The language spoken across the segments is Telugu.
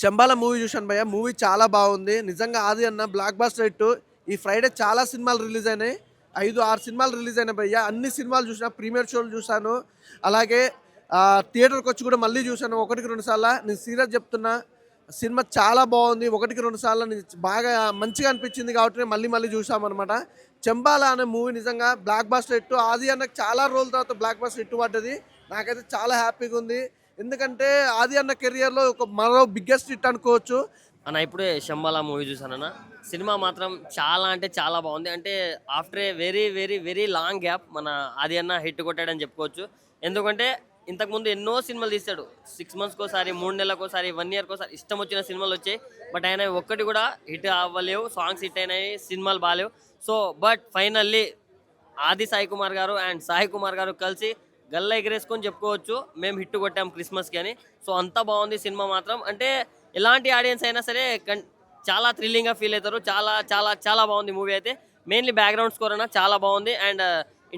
చెంబాల మూవీ చూశాను భయ్య. మూవీ చాలా బాగుంది నిజంగా. ఆది అన్న బ్లాక్ బాస్టర్ హిట్. ఈ ఫ్రైడే చాలా సినిమాలు రిలీజ్ అయినాయి. 5-6 సినిమాలు రిలీజ్ అయినాయి భయ్య. అన్ని సినిమాలు చూసిన, ప్రీమియర్ షోలు చూశాను. అలాగే థియేటర్కి వచ్చి కూడా మళ్ళీ చూశాను 1-2 సార్లు. నేను సీరియస్ చెప్తున్నా, సినిమా చాలా బాగుంది. 1-2 సార్లు బాగా మంచిగా అనిపించింది కాబట్టి మళ్ళీ మళ్ళీ చూసామన్నమాట. చెంబాల అనే మూవీ నిజంగా బ్లాక్ బాస్టర్ హిట్. ఆది అన్నకు చాలా రోజుల తర్వాత బ్లాక్ బాస్టర్ హిట్ పడ్డది. నాకైతే చాలా హ్యాపీగా ఉంది. ఎందుకంటే ఆది అన్న కెరియర్లో ఒక మరో బిగ్గెస్ట్ హిట్ అనుకోవచ్చు. అన్న ఇప్పుడే శంబాల మూవీ చూసానన్న. సినిమా మాత్రం చాలా అంటే చాలా బాగుంది. అంటే after a very very very long gap మన ఆది అన్న హిట్ కొట్టాడని చెప్పుకోవచ్చు. ఎందుకంటే ఇంతకుముందు ఎన్నో సినిమాలు తీస్తాడు. 6 మంత్స్కి ఒకసారి, 3 నెలలకోసారి, 1 ఇయర్కి ఒకసారి ఇష్టం వచ్చిన సినిమాలు వచ్చాయి. బట్ ఆయన ఒక్కటి కూడా హిట్ అవ్వలేవు. సాంగ్స్ హిట్ అయినాయి, సినిమాలు బాగాలేవు. సో బట్ ఫైనల్లీ ఆది సాయి కుమార్ గారు అండ్ సాయి కుమార్ గారు కలిసి గల్ల ఎగరేసుకొని చెప్పుకోవచ్చు మేము హిట్ కొట్టాం క్రిస్మస్కి అని. సో అంత బాగుంది సినిమా మాత్రం. అంటే ఎలాంటి ఆడియన్స్ అయినా సరే చాలా థ్రిల్లింగ్గా ఫీల్ అవుతారు. చాలా చాలా చాలా బాగుంది మూవీ అయితే. మెయిన్లీ బ్యాక్గ్రౌండ్ స్కోర్ అన్న చాలా బాగుంది. అండ్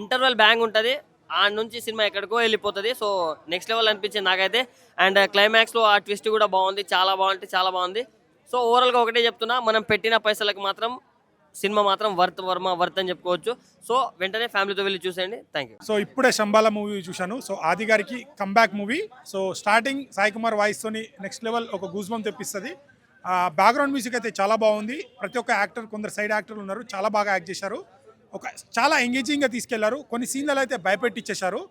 ఇంటర్వెల్ బ్యాంగ్ ఉంటుంది. ఆ నుంచి సినిమా ఎక్కడికో వెళ్ళిపోతుంది. సో నెక్స్ట్ లెవెల్ అనిపించింది నాకైతే. అండ్ క్లైమాక్స్లో ఆ ట్విస్ట్ కూడా బాగుంది. చాలా బాగుంటే చాలా బాగుంది. సో ఓవరాల్గా ఒకటే చెప్తున్నా, మనం పెట్టిన పైసలకు మాత్రం సినిమా మాత్రం వర్త్ అని చెప్పుకోవచ్చు. సో వెంటనే ఫ్యామిలీతో వెళ్ళి చూసేయండి. Thank you. సో ఇప్పుడే శంబాల మూవీ చూశాను. సో ఆది గారికి comeback movie. So starting Sai Kumar వాయిస్తోని నెక్స్ట్ లెవెల్ ఒక గూజ్బం తెప్పిస్తుంది. బ్యాక్గ్రౌండ్ మ్యూజిక్ అయితే చాలా బాగుంది. ప్రతి ఒక్క యాక్టర్, కొందరు సైడ్ యాక్టర్లు ఉన్నారు, చాలా బాగా యాక్ట్ చేశారు. చాలా ఎంగేజింగ్గా తీసుకెళ్లారు. కొన్ని సీన్లలో అయితే భయపెట్టించేశారు.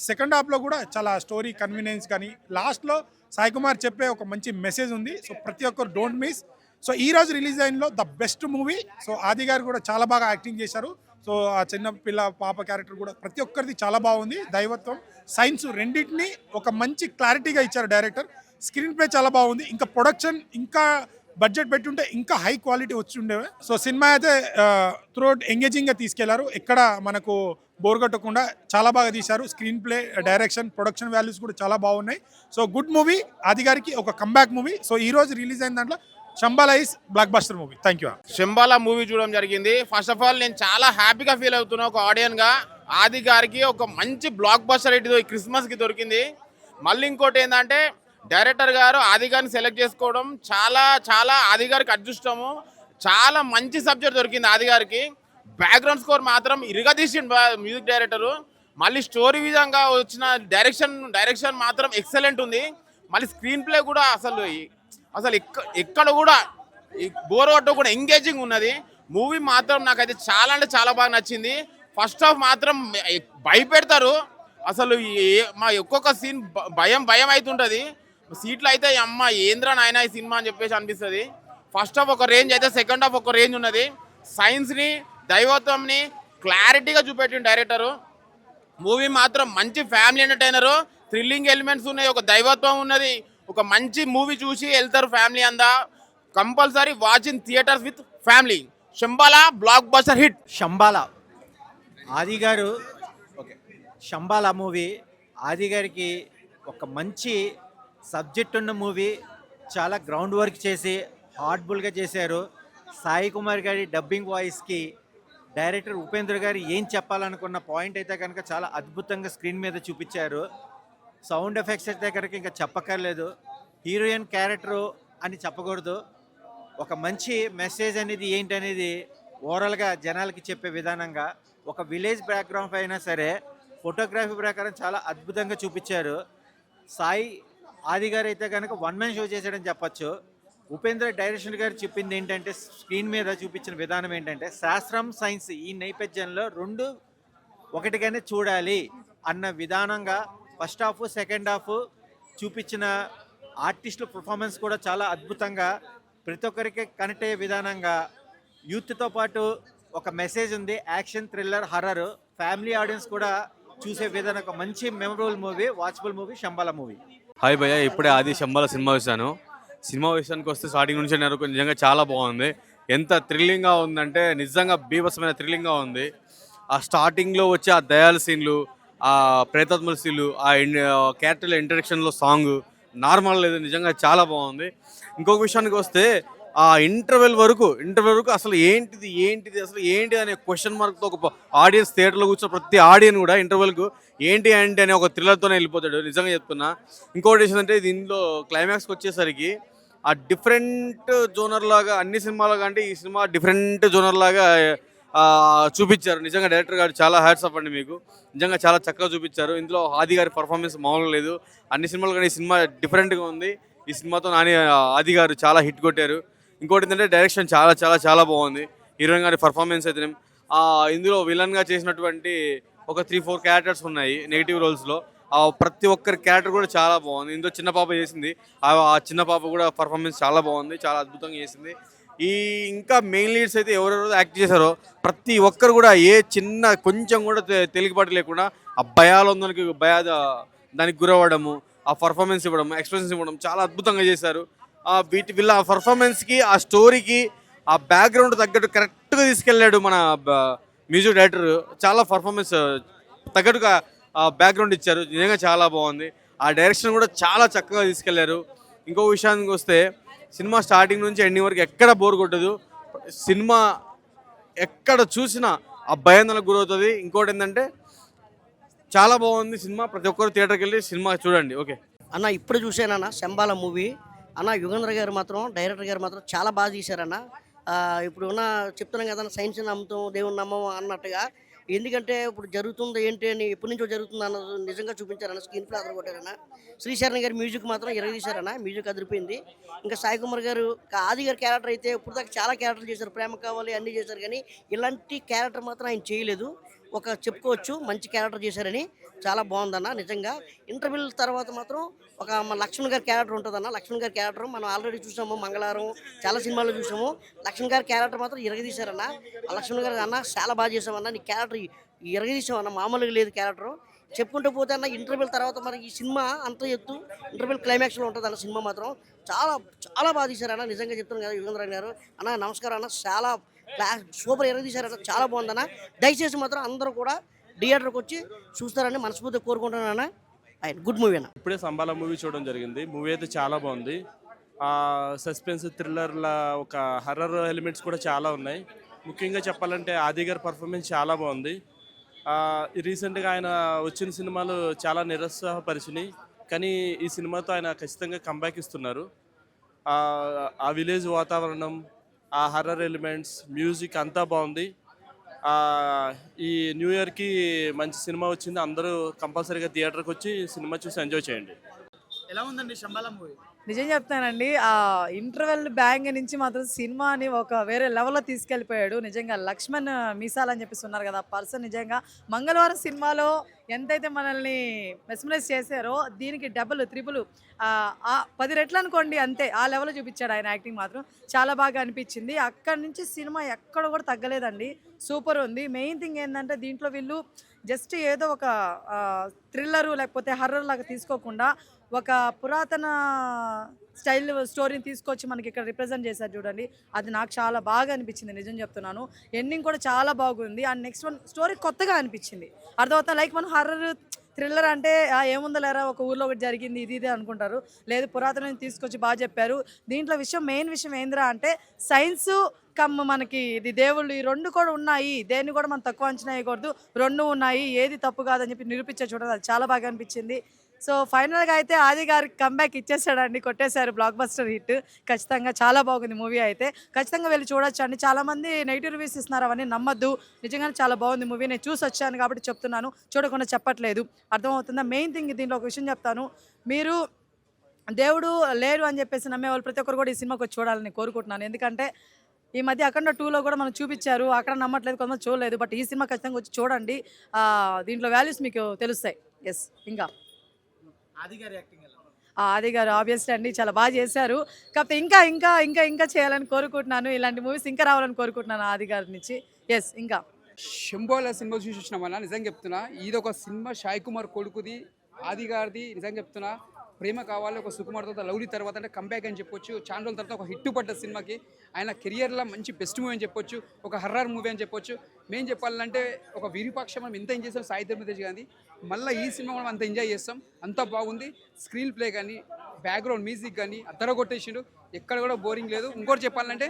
సెకండ్ హాఫ్లో కూడా చాలా స్టోరీ కన్వీనియన్స్ కానీ లాస్ట్లో సాయి కుమార్ చెప్పే ఒక మంచి మెసేజ్ ఉంది. సో ప్రతి ఒక్కరు డోంట్ మిస్. సో ఈ రోజు రిలీజ్ అయినలో the best movie. So Aadi గారు కూడా చాలా బాగా యాక్టింగ్ చేశారు. సో ఆ చిన్న పిల్ల పాప క్యారెక్టర్ కూడా ప్రతి ఒక్కరిది చాలా బాగుంది. దైవత్వం, సైన్స్ రెండింటిని ఒక మంచి క్లారిటీగా ఇచ్చారు డైరెక్టర్. స్క్రీన్ ప్లే చాలా బాగుంది. ఇంకా ప్రొడక్షన్ ఇంకా బడ్జెట్ పెట్టుంటే ఇంకా హై క్వాలిటీ వచ్చి ఉండేవి. సో సినిమా అయితే త్రూఅవుట్ ఎంగేజింగ్గా తీసుకెళ్లారు. ఎక్కడ మనకు బోర్ కొట్టకుండా చాలా బాగా తీశారు. Screen play, direction, production values కూడా చాలా బాగున్నాయి. So good movie. ఆది గారికి ఒక కంబ్యాక్ మూవీ. సో ఈ రోజు రిలీజ్ అయిన దాంట్లో Shambala is blockbuster movie. Thank you. Shambala movie చూడడం జరిగింది. ఫస్ట్ ఆఫ్ ఆల్ నేను చాలా హ్యాపీగా ఫీల్ అవుతున్నా ఒక ఆడియన్గా. ఆది గారికి ఒక మంచి బ్లాక్ బస్టర్ హిట్ ఈ క్రిస్మస్కి దొరికింది. మళ్ళీ ఇంకోటి ఏంటంటే డైరెక్టర్ గారు ఆది గారిని సెలెక్ట్ చేసుకోవడం చాలా చాలా ఆది గారికి అదృష్టము. చాలా మంచి సబ్జెక్ట్ దొరికింది ఆది గారికి. బ్యాక్గ్రౌండ్ స్కోర్ మాత్రం ఇరగదీసిండు మ్యూజిక్ డైరెక్టరు. మళ్ళీ స్టోరీ విధంగా వచ్చిన డైరెక్షన్ మాత్రం ఎక్సలెంట్ ఉంది. మళ్ళీ స్క్రీన్ ప్లే కూడా అసలు ఎక్కడ కూడా బోర్ కొట్టకుండా ఎంగేజింగ్ ఉన్నది. మూవీ మాత్రం నాకైతే చాలా అంటే చాలా బాగా నచ్చింది. ఫస్ట్ హాఫ్ మాత్రం భయపెడతారు. అసలు మా ఒక్కొక్క సీన్ భయం అవుతుంటుంది. సీట్లు అయితే అమ్మ ఏంద్రా నాయన ఈ సినిమా అని చెప్పేసి అనిపిస్తుంది. ఫస్ట్ హాఫ్ ఒక రేంజ్ అయితే సెకండ్ హాఫ్ ఒక రేంజ్ ఉన్నది. సైన్స్ని, దైవత్వంని క్లారిటీగా చూపెట్టిన డైరెక్టరు. మూవీ మాత్రం మంచి ఫ్యామిలీ ఎంటర్టైనరు. థ్రిల్లింగ్ ఎలిమెంట్స్ ఉన్నాయి, ఒక దైవత్వం ఉన్నది. ఒక మంచి మూవీ చూసి వెళ్తారు ఫ్యామిలీ అంతా. Compulsory watch in theatres with family. Shambala blockbuster hit. Shambala Aadi గారు శంబాల మూవీ ఆది గారికి ఒక మంచి సబ్జెక్ట్ ఉన్న మూవీ. చాలా గ్రౌండ్ వర్క్ చేసి హార్డ్ఫుల్గా చేశారు. సాయి కుమార్ గారి డబ్బింగ్ వాయిస్కి డైరెక్టర్ ఉపేంద్ర గారు ఏం చెప్పాలనుకున్న పాయింట్ అయితే కనుక చాలా అద్భుతంగా స్క్రీన్ మీద చూపించారు. సౌండ్ ఎఫెక్ట్స్ అయితే కనుక ఇంకా చెప్పక్కర్లేదు. హీరోయిన్ క్యారెక్టరు అని చెప్పకూడదు. ఒక మంచి మెసేజ్ అనేది ఏంటనేది ఓవరాల్గా జనాలకి చెప్పే విధానంగా ఒక విలేజ్ బ్యాక్గ్రౌండ్ అయినా సరే ఫోటోగ్రఫీ ప్రకారం చాలా అద్భుతంగా చూపించారు. సాయి ఆది గారు అయితే కనుక వన్ మ్యాన్ షో చేశాడని చెప్పచ్చు. ఉపేంద్ర డైరెక్షన్ గారు చెప్పింది ఏంటంటే, స్క్రీన్ మీద చూపించిన విధానం ఏంటంటే, శాస్త్రం సైన్స్ ఈ నేపథ్యంలో రెండు ఒకటిగానే చూడాలి అన్న విధానంగా ఫస్ట్ హాఫ్ సెకండ్ హాఫ్ చూపించిన ఆర్టిస్టుల పర్ఫార్మెన్స్ కూడా చాలా అద్భుతంగా ప్రతి ఒక్కరికి కనెక్ట్ అయ్యే విధానంగా యూత్తో పాటు ఒక మెసేజ్ ఉంది. Action, thriller, horror family audience కూడా చూసే విధానం ఒక మంచి memorable movie, watchable movie Shambala movie. Hi భయ్య, ఇప్పుడే ఆది శంబాల సినిమా చూశాను. సినిమా విషయానికి వస్తే స్టార్టింగ్ నుంచి నాకు నిజంగా చాలా బాగుంది. ఎంత థ్రిల్లింగ్గా ఉందంటే నిజంగా బీభత్సమైన థ్రిల్లింగ్గా ఉంది. ఆ స్టార్టింగ్లో వచ్చే ఆ దయాల సీన్లు, ఆ ప్రేతాత్మల సీన్లు, ఆ క్యారెక్టర్ల ఇంట్రడక్షన్లో సాంగ్ నార్మల్ లేదు, నిజంగా చాలా బాగుంది. ఇంకొక విషయానికి వస్తే ఆ ఇంటర్వెల్ వరకు అసలు ఏంటిది అసలు ఏంటి అనే క్వశ్చన్ మార్క్తో ఒక ఆడియన్స్ థియేటర్లో కూర్చున్న ప్రతి ఆడియన్స్ కూడా ఇంటర్వెల్కు ఏంటి అనే ఒక థ్రిల్లర్తోనే వెళ్ళిపోతాడు. నిజంగా చెప్తున్నా. ఇంకోటి ఏంటంటే దీనిలో క్లైమాక్స్కి వచ్చేసరికి ఆ డిఫరెంట్ జోనర్ లాగా అన్ని సినిమాల కంటే ఈ సినిమా డిఫరెంట్ జోనర్ లాగా చూపించారు. నిజంగా డైరెక్టర్ గారు చాలా హ్యాట్స్ ఆఫ్ అండి మీకు. నిజంగా చాలా చక్కగా చూపించారు. ఇందులో ఆది గారి పర్ఫార్మెన్స్ మామూలుగా లేదు. అన్ని సినిమాలు కానీ ఈ సినిమా డిఫరెంట్గా ఉంది. ఈ సినిమాతో ఆది గారు చాలా హిట్ కొట్టారు. ఇంకోటి ఏంటంటే డైరెక్షన్ చాలా చాలా చాలా బాగుంది. హీరోయిన్ గారి పర్ఫార్మెన్స్ అయితే ఇందులో విలన్గా చేసినటువంటి ఒక 3-4 క్యారెక్టర్స్ ఉన్నాయి నెగిటివ్ రోల్స్లో. ప్రతి ఒక్కరి క్యారెక్టర్ కూడా చాలా బాగుంది. ఇందులో చిన్న పాప చేసింది. ఆ చిన్న పాప కూడా పర్ఫార్మెన్స్ చాలా బాగుంది, చాలా అద్భుతంగా చేసింది. ఇంకా మెయిన్ లీడ్స్ అయితే ఎవరెవరు యాక్ట్ చేశారో ప్రతి ఒక్కరు కూడా ఏ చిన్న కొంచెం కూడా తేలికపాటు లేకుండా ఆ భయాలందరికి దానికి గురవ్వడము, ఆ పర్ఫార్మెన్స్ ఇవ్వడం, ఎక్స్ప్రెషన్స్ ఇవ్వడం చాలా అద్భుతంగా చేశారు. వీళ్ళ పర్ఫార్మెన్స్కి, ఆ స్టోరీకి, ఆ బ్యాక్గ్రౌండ్ తగ్గట్టు కరెక్ట్గా తీసుకెళ్ళాడు మన మ్యూజిక్ డైరెక్టర్. చాలా పర్ఫార్మెన్స్ తగ్గట్టుగా బ్యాక్గ్రౌండ్ ఇచ్చారు. నిజంగా చాలా బాగుంది. ఆ డైరెక్షన్ కూడా చాలా చక్కగా తీసుకెళ్లారు. ఇంకో విషయానికి వస్తే సినిమా స్టార్టింగ్ నుంచి ఎండింగ్ వరకు ఎక్కడ బోర్ కొట్టదు. సినిమా ఎక్కడ చూసినా ఆ భయాందోళనకు గురవుతుంది. ఇంకోటి ఏంటంటే చాలా బాగుంది సినిమా. ప్రతి ఒక్కరు థియేటర్కి వెళ్ళి సినిమా చూడండి. ఓకే అన్న, ఇప్పుడు చూసానన్న శంబాల మూవీ అన్న. యుగేంద్ర గారు మాత్రం, డైరెక్టర్ గారు మాత్రం చాలా బాగా తీశారన్న. ఇప్పుడు ఉన్న చెప్తున్నాం కదా, సైన్స్ నమ్ముతాం దేవుని నమ్మం అన్నట్టుగా. ఎందుకంటే ఇప్పుడు జరుగుతుంది ఏంటి అని ఎప్పటి నుంచో జరుగుతుంది అన్నది నిజంగా చూపించారన్న. స్క్రీన్ ప్లే అదర కొట్టారన్న. శ్రీశరణ్ గారి మ్యూజిక్ మాత్రం తీశారన్న. మ్యూజిక్ అదిరిపోయింది. ఇంకా సాయి కుమార్ గారు, ఆది గారి క్యారెక్టర్ అయితే ఇప్పుడు దాకా చాలా క్యారెక్టర్లు చేశారు. ప్రేమ కావాలి అన్నీ చేశారు, కానీ ఇలాంటి క్యారెక్టర్ మాత్రం ఆయన చేయలేదు. ఒక చెప్పుకోవచ్చు మంచి క్యారెక్టర్ చేశారని. చాలా బాగుందన్న నిజంగా. ఇంటర్వ్యూల తర్వాత మాత్రం ఒక మన లక్ష్మణ్ గారి క్యారెక్టర్ ఉంటుందన్న. లక్ష్మణ్ గారి క్యారెక్టర్ మనం ఆల్రెడీ చూసాము, మంగళవారం చాలా సినిమాల్లో చూసాము. లక్ష్మణ్ గారి క్యారెక్టర్ మాత్రం ఇరగదీశారన్న. ఆ లక్ష్మణ్ గారు అన్న చాలా బాగా చేసామన్న, నీ క్యారెక్టర్ ఇరగదీసామన్న, మామూలుగా లేదు క్యారెక్టర్. చెప్పుకుంటూ పోతే అన్న ఇంటర్వ్యూల తర్వాత మరి ఈ సినిమా అంత ఎత్తు ఇంటర్వ్యూల్ క్లైమాక్స్లో ఉంటుంది అన్న. సినిమా మాత్రం చాలా చాలా బాగా తీశారన్న. నిజంగా చెప్తున్నాను కదా యుగేంద్ర గారు అన్న, నమస్కారం అన్న. చాలా సూపర్ ఎరగదీశారన్న, చాలా బాగుందన్న. దయచేసి మాత్రం అందరూ కూడా థియేటర్కి వచ్చి చూస్తారని మనస్ఫూర్తిగా కోరుకుంటున్నాను. ఆయన గుడ్ మూవీ అన్న. ఇప్పుడే సంబాల మూవీ చూడడం జరిగింది. మూవీ అయితే చాలా బాగుంది. సస్పెన్స్, థ్రిల్లర్ల ఒక హర్రర్ ఎలిమెంట్స్ కూడా చాలా ఉన్నాయి. ముఖ్యంగా చెప్పాలంటే ఆది గారి పర్ఫార్మెన్స్ చాలా బాగుంది. రీసెంట్గా ఆయన వచ్చిన సినిమాలు చాలా నిరుత్సాహపరిచినాయి, కానీ ఈ సినిమాతో ఆయన ఖచ్చితంగా కంబ్యాక్ ఇస్తున్నారు. ఆ విలేజ్ వాతావరణం, ఆ హర్రర్ ఎలిమెంట్స్, మ్యూజిక్ అంతా బాగుంది. ఈ న్యూ ఇయర్కి మంచి సినిమా వచ్చింది. అందరూ కంపల్సరీగా థియేటర్కి వచ్చి సినిమా చూసి ఎంజాయ్ చేయండి. ఎలా ఉందండి శంబాల మూవీ? నిజం చెప్తానండి, ఆ ఇంటర్వెల్ బ్యాంగ్ నుంచి మాత్రం సినిమాని ఒక వేరే లెవెల్లో తీసుకెళ్ళిపోయాడు. నిజంగా లక్ష్మణ్ మీసాల్ అని చెప్పేసి ఉన్నారు కదా, పర్సన్ నిజంగా మంగళవారం సినిమాలో ఎంతైతే మనల్ని మెస్మరైజ్ చేశారో దీనికి డబుల్ త్రిపుల్ 10 రెట్లు అనుకోండి, అంతే ఆ లెవెల్లో చూపించాడు ఆయన. యాక్టింగ్ మాత్రం చాలా బాగా అనిపించింది. అక్కడి నుంచి సినిమా ఎక్కడ కూడా తగ్గలేదండి, సూపర్ ఉంది. మెయిన్ థింగ్ ఏంటంటే దీంట్లో వీళ్ళు జస్ట్ ఏదో ఒక థ్రిల్లరు లేకపోతే హర్రర్ లాగా తీసుకోకుండా ఒక పురాతన స్టైల్ స్టోరీని తీసుకొచ్చి మనకి ఇక్కడ రిప్రజెంట్ చేశారు చూడండి. అది నాకు చాలా బాగా అనిపించింది, నిజం చెప్తున్నాను. ఎండింగ్ కూడా చాలా బాగుంది. అండ్ నెక్స్ట్ వన్ స్టోరీ కొత్తగా అనిపించింది. అర్థమవుతా, లైక్ మనం హర్రర్ థ్రిల్లర్ అంటే ఏముందో లేరా ఒక ఊర్లో ఒకటి జరిగింది ఇది ఇదే అనుకుంటారు. లేదు, పురాతన తీసుకొచ్చి బాగా చెప్పారు. దీంట్లో మెయిన్ విషయం ఏంద్రా అంటే సైన్స్ మనకి ఇది దేవుళ్ళు, ఈ రెండు కూడా ఉన్నాయి. దేన్ని కూడా మనం తక్కువ అంచనా వేయకూడదు, రెండు ఉన్నాయి, ఏది తప్పు కాదని చెప్పి నిరూపించే చూడాలి. అది చాలా బాగా అనిపించింది. సో ఫైనల్గా అయితే ఆది గారికి కంబ్యాక్ ఇచ్చేసాడండి, కొట్టేశారు, బ్లాక్ బస్టర్ హిట్. ఖచ్చితంగా చాలా బాగుంది మూవీ అయితే, ఖచ్చితంగా వెళ్ళి చూడొచ్చు అండి. చాలామంది నెగిటివ్ రివ్యూస్ ఇస్తున్నారు, అవన్నీ నమ్మద్దు. నిజంగానే చాలా బాగుంది మూవీ. నేను చూసి వచ్చాను కాబట్టి చెప్తున్నాను, చూడకుండా చెప్పట్లేదు. అర్థమవుతుందా? మెయిన్ థింగ్ దీంట్లో ఒక విషయం చెప్తాను, మీరు దేవుడు లేరు అని చెప్పేసి నమ్మేవాళ్ళు ప్రతి ఒక్కరు కూడా ఈ సినిమాకి వచ్చి చూడాలని కోరుకుంటున్నాను. ఎందుకంటే ఈ మధ్య అఖండ 2లో కూడా మనం చూపించారు, అక్కడ నమ్మట్లేదు, కొంతమంది చూడలేదు. బట్ ఈ సినిమా ఖచ్చితంగా వచ్చి చూడండి, దీంట్లో వాల్యూస్ మీకు తెలుస్తాయి. ఎస్, ఇంకా ఆది గారు ఆబ్వియస్లీ అండి చాలా బాగా చేశారు. కాకపోతే ఇంకా ఇంకా ఇంకా ఇంకా చేయాలని కోరుకుంటున్నాను. ఇలాంటి మూవీస్ ఇంకా రావాలని కోరుకుంటున్నాను ఆది గారి నుంచి. ఎస్, ఇంకా శంభోల సినిమా చూసి వచ్చినామన్నా, నిజంగా చెప్తున్నా ఇది ఒక సినిమా సాయి కుమార్ కొడుకుది, ఆది గారిది. నిజంగా చెప్తున్నా, ప్రేమ కావాలి ఒక సుకుమార్ తర్వాత లవ్లీ తర్వాత అంటే కంబ్యాక్ అని చెప్పొచ్చు. చాలా రోజుల తర్వాత ఒక హిట్ పడ్డ సినిమాకి ఆయన కెరియర్లో మంచి బెస్ట్ మూవీ అని చెప్పొచ్చు, ఒక హర్రర్ మూవీ అని చెప్పొచ్చు. మేము చెప్పాలంటే ఒక విరూపాక్ష మనం ఎంత ఎంజాయ్ చేస్తాం సాయి ధర్మ తేజ్ గాంధీ, మళ్ళీ ఈ సినిమా మనం అంత ఎంజాయ్ చేస్తాం. అంత బాగుంది. స్క్రీన్ ప్లే కానీ, బ్యాక్గ్రౌండ్ మ్యూజిక్ కానీ అద్దర కొట్టేసిండు, ఎక్కడ కూడా బోరింగ్ లేదు. ఇంకోటి చెప్పాలంటే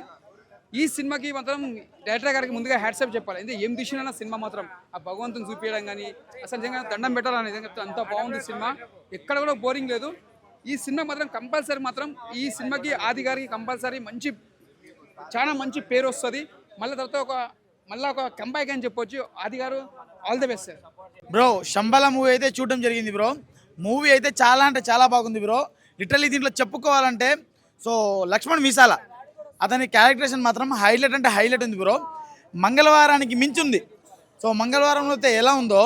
ఈ సినిమాకి మాత్రం డైరెక్టర్ గారికి ముందుగా హ్యాట్సాప్ చెప్పాలి. ఎందుకంటే ఏం తీసినా సినిమా మాత్రం ఆ భగవంతుని చూపించడం కానీ అసలు నిజంగా దండం పెట్టాలని నిజంగా చెప్తే అంత బాగుంది సినిమా, ఎక్కడ కూడా బోరింగ్ లేదు. ఈ సినిమా మాత్రం కంపల్సరీ మాత్రం ఈ సినిమాకి ఆది గారికి కంపల్సరీ చాలా మంచి పేరు వస్తుంది. మళ్ళీ తర్వాత మళ్ళీ ఒక కంబ్యాక్ అని చెప్పొచ్చు. ఆది గారు all the best sir. Bro Shambala movie అయితే చూడడం జరిగింది బ్రో. మూవీ అయితే చాలా అంటే చాలా బాగుంది బ్రో. లిటరల్లీ దీంట్లో చెప్పుకోవాలంటే సో లక్ష్మణ్ మీసాల అతని క్యారెక్టరేషన్ మాత్రం హైలైట్ అంటే హైలైట్ ఉంది బ్రో. మంగళవారానికి మించి ఉంది. సో మంగళవారంలో అయితే ఎలా ఉందో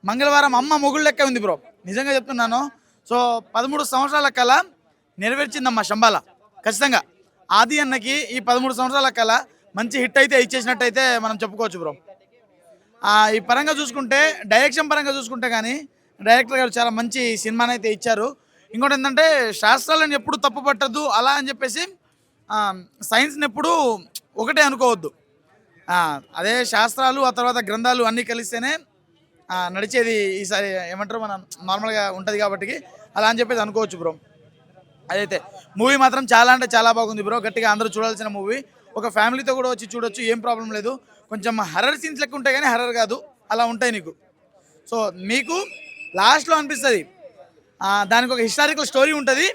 మంగళవారం అమ్మ మొగుడు లెక్క ఉంది బ్రో. నిజంగా చెప్తున్నాను. సో 13 సంవత్సరాల కళ నెరవేర్చిందమ్మ శంబాల. ఖచ్చితంగా ఆది అన్నకి ఈ 13 సంవత్సరాల కళ మంచి హిట్ అయితే ఇచ్చేసినట్టయితే మనం చెప్పుకోవచ్చు బ్రో. ఈ పరంగా చూసుకుంటే డైరెక్షన్ పరంగా చూసుకుంటే కానీ డైరెక్టర్ గారు చాలా మంచి సినిమాని అయితే ఇచ్చారు. ఇంకోటి ఏంటంటే శాస్త్రాలను ఎప్పుడు తప్పు పట్టద్దు అలా అని చెప్పేసి సైన్స్ని ఎప్పుడు ఒకటే అనుకోవద్దు. అదే శాస్త్రాలు ఆ తర్వాత గ్రంథాలు అన్నీ కలిస్తేనే నడిచేది ఈసారి ఏమంటారు మనం నార్మల్గా ఉంటుంది కాబట్టి అలా అని చెప్పేసి అనుకోవచ్చు బ్రో. అదైతే మూవీ మాత్రం చాలా అంటే చాలా బాగుంది బ్రో. గట్టిగా అందరూ చూడాల్సిన మూవీ. ఒక ఫ్యామిలీతో కూడా వచ్చి చూడొచ్చు, ఏం ప్రాబ్లం లేదు. కొంచెం హర్రర్ సీన్స్ లెక్క ఉంటాయి కానీ హర్రర్ కాదు, అలా ఉంటాయి నీకు. సో మీకు లాస్ట్లో అనిపిస్తుంది దానికి ఒక హిస్టారికల్ స్టోరీ ఉంటుంది,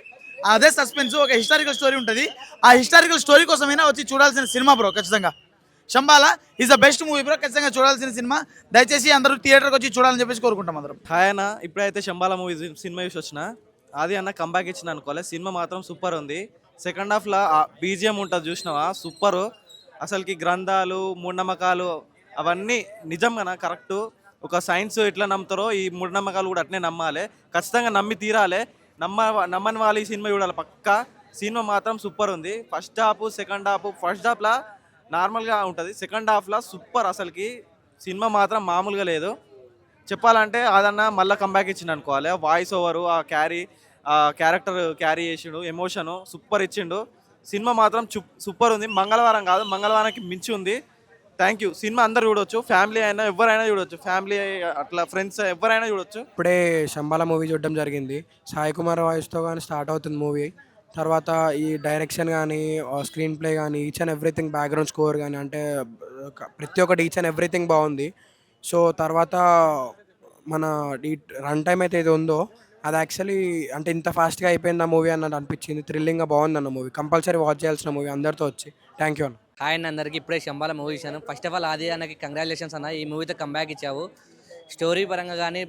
అదే సస్పెన్స్ ఒక హిస్టారికల్ స్టోరీ ఉంటుంది. ఆ హిస్టారికల్ స్టోరీ కోసమైనా వచ్చి చూడాల్సిన సినిమా బ్రో. ఖచ్చితంగా Shambala is the best movie bro. ఖచ్చితంగా చూడాల్సిన సినిమా. దయచేసి అందరూ థియేటర్కి వచ్చి చూడాలని చెప్పేసి కోరుకుంటాం అందరం. హాయ్ అన్న, ఇప్పుడైతే శంబాల మూవీ సినిమా చూసి వచ్చిన. అది అన్న కంబ్యాక్ ఇచ్చిన అనుకోలే. సినిమా మాత్రం సూపర్ ఉంది. సెకండ్ హాఫ్లో బీజిఎం ఉంటుంది చూసినావా, సూపరు. అసలుకి గ్రంథాలు మూఢనమ్మకాలు అవన్నీ నిజం కదా, కరెక్టు. ఒక సైన్స్ ఎట్లా నమ్ముతారో ఈ మూఢనమ్మకాలు కూడా అట్నే నమ్మాలి. ఖచ్చితంగా నమ్మి తీరాలి. నమ్మని వాళ్ళు ఈ సినిమా చూడాలి పక్కా. సినిమా మాత్రం సూపర్ ఉంది. First half second half, first హాఫ్లో నార్మల్గా ఉంటుంది, సెకండ్ హాఫ్లో సూపర్. అసలుకి సినిమా మాత్రం మామూలుగా లేదు. చెప్పాలంటే అదన్నా మళ్ళీ కంబ్యాక్ ఇచ్చిండు అనుకోవాలి. వాయిస్ ఓవరు, ఆ క్యారెక్టర్ క్యారీ చేసిండు, ఎమోషను సూపర్ ఇచ్చిండు. సినిమా మాత్రం సూపర్ ఉంది. మంగళవారం కాదు, మంగళవారానికి మించి ఉంది. Thank you. సినిమా అందరు చూడొచ్చు, ఫ్యామిలీ అయినా ఎవరైనా చూడొచ్చు, ఫ్యామిలీ అట్లా ఫ్రెండ్స్ ఎవరైనా చూడొచ్చు. ఇప్పుడే శంబాల మూవీ చూడడం జరిగింది. సాయి కుమార్ వాయిస్తో కానీ స్టార్ట్ అవుతుంది మూవీ. తర్వాత ఈ డైరెక్షన్ కానీ స్క్రీన్ ప్లే కానీ each and everything, background score కానీ అంటే ప్రతి ఒక్కటి ఈచ్ అండ్ ఎవ్రీథింగ్ బాగుంది. సో తర్వాత మన ఈ రన్ టైం అయితే ఇది ఉందో అది యాక్చువల్లీ అంటే ఇంత ఫాస్ట్గా అయిపోయింది ఆ మూవీ అన్నట్టు అనిపించింది. థ్రిల్లింగ్గా బాగుంది అన్న మూవీ. కంపల్సరీ వాచ్ చేయాల్సిన మూవీ అందరితో వచ్చి. థ్యాంక్ యూ అన్న. హాయ్ అన్న, అందరికీ ఇప్పుడే శంబాల మూవీ చూశాను. ఫస్ట్ ఆఫ్ ఆల్ ఆది అన్నకి కంగ్రాచులేషన్స్ అన్న, ఈ మూవీతో కంబ్యాక్ ఇచ్చావు. స్టోరీ పరంగా కానీ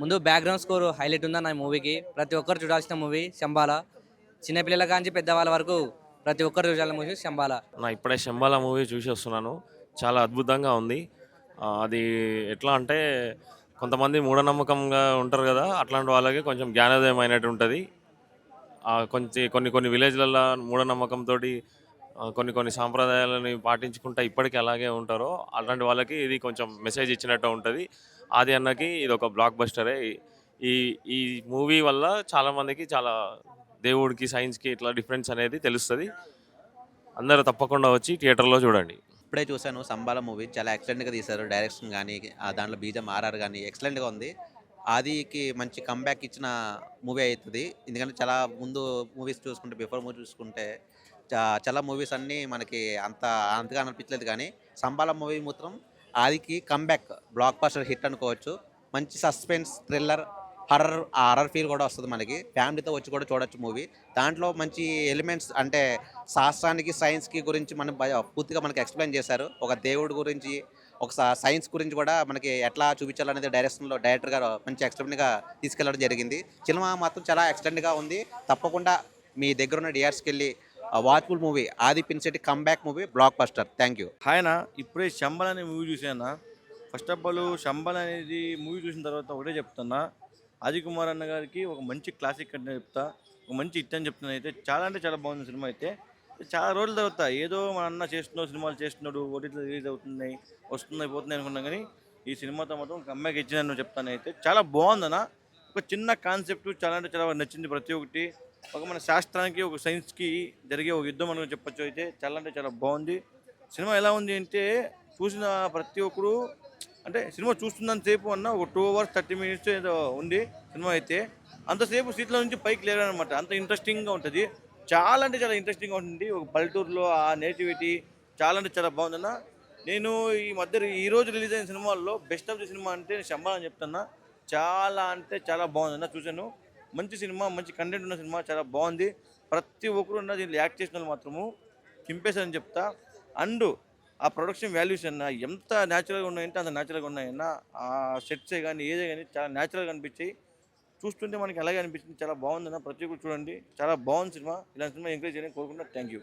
ముందు బ్యాక్గ్రౌండ్ స్కోర్ హైలైట్ ఉందన్న ఈ మూవీకి. ప్రతి ఒక్కరు చూడాల్సిన మూవీ శంబాల. చిన్నపిల్లల కాంచి పెద్దవాళ్ళ వరకు ప్రతి ఒక్కరు చూడాల్సిన మూవీ శంబాల. నా ఇప్పుడే శంబాల మూవీ చూసి వస్తున్నాను. చాలా అద్భుతంగా ఉంది. అది ఎట్లా అంటే కొంతమంది మూఢనమ్మకంగా ఉంటారు కదా, అట్లాంటి వాళ్ళకి కొంచెం జ్ఞానోదయం అయినట్టు ఉంటుంది. కొన్ని విలేజ్లలో మూఢనమ్మకంతో కొన్ని సాంప్రదాయాలని పాటించుకుంటా ఇప్పటికీ అలాగే ఉంటారో అలాంటి వాళ్ళకి ఇది కొంచెం మెసేజ్ ఇచ్చినట్టు ఉంటుంది. ఆది అన్నకి ఇది ఒక బ్లాక్ బస్టరే. ఈ మూవీ వల్ల చాలామందికి చాలా దేవుడికి సైన్స్కి ఇట్లా డిఫరెన్స్ అనేది తెలుస్తుంది. అందరూ తప్పకుండా వచ్చి థియేటర్లో చూడండి. ఇప్పుడే చూశాను శంబాల మూవీ. చాలా ఎక్సలెంట్గా తీశారు. డైరెక్షన్ కానీ దాంట్లో బీజం ఆర్ఆర్ కానీ ఎక్సలెంట్గా ఉంది. ఆదికి మంచి కంబ్యాక్ ఇచ్చిన మూవీ అవుతుంది. ఎందుకంటే చాలా ముందు మూవీస్ చూసుకుంటే, బిఫోర్ మూవీ చూసుకుంటే చాలా మూవీస్ అన్నీ మనకి అంతగా అనిపించలేదు. కానీ శంబాల మూవీ మాత్రం ఆదికి కంబ్యాక్ బ్లాక్ బస్టర్ హిట్ అనుకోవచ్చు. మంచి సస్పెన్స్, థ్రిల్లర్, హర్రర్ ఫీల్ కూడా వస్తుంది మనకి. ఫ్యామిలీతో వచ్చి కూడా చూడొచ్చు మూవీ. దాంట్లో మంచి ఎలిమెంట్స్ అంటే శాస్త్రానికి సైన్స్కి గురించి పూర్తిగా మనకి ఎక్స్ప్లెయిన్ చేశారు. ఒక దేవుడి గురించి, ఒక సైన్స్ గురించి కూడా మనకి ఎట్లా చూపించాలనేది డైరెక్టర్ గారు మంచి ఎక్స్ప్లెయిన్గా తీసుకెళ్ళడం జరిగింది. సినిమా మాత్రం చాలా ఎక్సలెంట్గా ఉంది. తప్పకుండా మీ దగ్గర ఉన్న థియేటర్స్కి వెళ్ళి watchful movie Aadi Pinisetty comeback movie blockbuster. Thank you. Hi అన్న, ఇప్పుడే శంబల్ అనే మూవీ చూసాను. ఫస్ట్ ఆఫ్ ఆల్ శంబల్ అనేది మూవీ చూసిన తర్వాత ఒకటే చెప్తున్నా, ఆది కుమార్ అన్న గారికి ఒక మంచి క్లాసిక్ అంటే చెప్తా, ఒక మంచి హిట్ అని చెప్తున్నా. అయితే చాలా అంటే చాలా బాగుంది సినిమా. అయితే చాలా రోజుల తర్వాత ఏదో మన అన్న సినిమాలు చేస్తున్నాడు, ఓటీటీలో రిలీజ్ అవుతున్నాయి, వస్తున్నాయి, పోతున్నాయి అనుకున్నాం. కానీ ఈ సినిమాతో మాత్రం కంబ్యాక్ ఇచ్చిందని చెప్తాను. అయితే చాలా బాగుందన్న. ఒక చిన్న కాన్సెప్ట్ చాలా అంటే చాలా నచ్చింది. ప్రతి ఒక్కటి ఒక మన శాస్త్రానికి, ఒక సైన్స్కి జరిగే ఒక యుద్ధం అని చెప్పచ్చు. అయితే చాలా అంటే చాలా బాగుంది సినిమా. ఎలా ఉంది అంటే చూసిన ప్రతి ఒక్కరు అంటే సినిమా చూస్తున్నంత సేపు అన్న ఒక 2 hours 30 minutes ఏదో ఉంది సినిమా. అయితే అంతసేపు సీట్లో నుంచి పైకి లేరనమాట. అంత ఇంట్రెస్టింగ్గా ఉంటుంది. చాలా అంటే చాలా ఇంట్రెస్టింగ్గా ఉంటుంది. ఒక పల్లెటూరులో ఆ నేటివిటీ చాలా అంటే చాలా బాగుందన్న. నేను ఈ మధ్య ఈరోజు రిలీజ్ అయిన సినిమాల్లో బెస్ట్ ఆఫ్ ది సినిమా అంటే శంబాల అని చెప్తున్నా. చాలా అంటే చాలా బాగుందన్న. చూశాను, మంచి సినిమా, మంచి కంటెంట్ ఉన్న సినిమా, చాలా బాగుంది. ప్రతి ఒక్కరు ఉన్న దీంట్లో యాక్ట్ చేసిన వాళ్ళు మాత్రము చింపేశారని చెప్తా. అండ్ ఆ ప్రొడక్షన్ వాల్యూస్ అన్న ఎంత న్యాచురల్గా ఉన్నాయంటే అంత న్యాచురల్గా ఉన్నాయన్న. ఆ సెట్సే కానీ ఏదే కానీ చాలా న్యాచురల్గా అనిపించాయి. చూస్తుంటే మనకి అలాగే అనిపించింది. చాలా బాగుందన్న. ప్రతి ఒక్కరు చూడండి, చాలా బాగుంది సినిమా. ఇలాంటి సినిమా ఎంకరేజ్ చేయడానికి కోరుకుంటున్నా. Thank you.